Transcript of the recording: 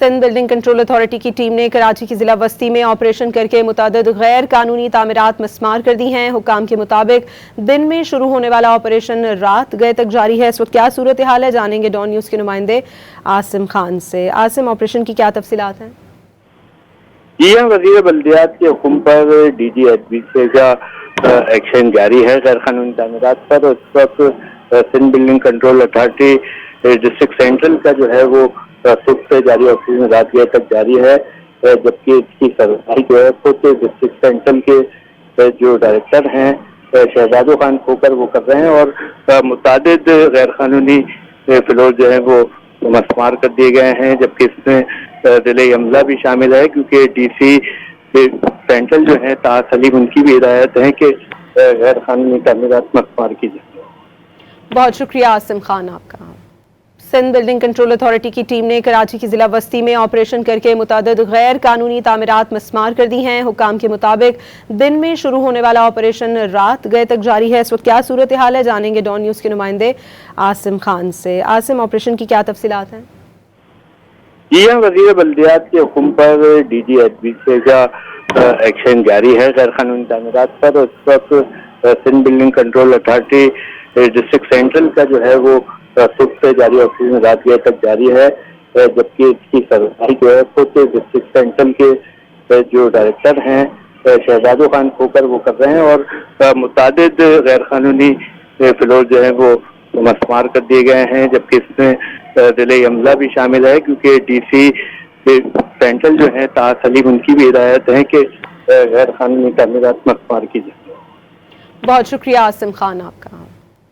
Sindh building control authority की team ने कराची की जिला बस्ती में ऑपरेशन करके मुतअद्दिद गैर कानूनी तामीरात मस्मार कर दी हैं। हुक्काम के मुताबिक दिन में शुरू होने वाला ऑपरेशन रात गए तक जारी है। इस वक्त क्या सूरत हाल है, जानेंगे डॉन न्यूज़ के नुमाइंदे आसिम खान से। आसिम, ऑपरेशन की क्या तफसीलात हैं? जी हाँ, वज़ीर बल्दियात के हुक्म पर DG का एक्शन जारी है गैर कानूनी तामीरात पर। इस वक्त Sindh building control authority district central का जो है वो सुबह से जारी ऑपरेशन रात गए तक जारी है, जबकि इसकी कार्रवाई जो है खुद डिस्ट्रिक्ट सेंट्रल के जो डायरेक्टर हैं शहजादो खान खोकर वो कर रहे हैं और मुतादिद गैर कानूनी फ्लोर जो है वो मस्मार कर दिए गए हैं, जबकि इसमें जिले अमला भी शामिल है क्योंकि DC सेंट्रल जो है ताज सलीम उनकी भी हिदायत है कि गैर कानूनी तामीरात मस्मार की जाए। बहुत शुक्रिया आसिम खान आपका। सिंध बिल्डिंग कंट्रोल अथॉरिटी की टीम ने कराची की जिला बस्ती में ऑपरेशन करके मुतअद्दिद गैर कानूनी तामीरात मस्मार कर दी हैं। हुक्काम के मुताबिक दिन में शुरू होने वाला ऑपरेशन रात गए तक जारी है। इस वक्त क्या सूरत हाल है, जानेंगे डॉन न्यूज़ के नुमाइंदे आसिम खान से। आसिम, ऑपरेशन की क्या तफसीलात हैं? जी हाँ, वज़ीर बल्दियात के हुक्म पर DG का एक्शन जारी है गैर कानूनी तामीरात पर। इस वक्त Sindh building control authority district central का जो है वो सुबह से जारी ऑपरेशन रात गए तक जारी है, जबकि इसकी कार्रवाई जो है खुद डिस्ट्रिक्ट सेंट्रल के जो डायरेक्टर हैं शहजादो खान खोकर वो कर रहे हैं और मुतादिद गैर कानूनी फ्लोर जो है वो मस्मार कर दिए गए हैं, जबकि इसमें जिले अमला भी शामिल है क्योंकि DC सेंट्रल जो है ताज सलीम उनकी भी हिदायत है कि गैर कानूनी तामीरात मस्मार की जाए। बहुत शुक्रिया आसिम खान आपका।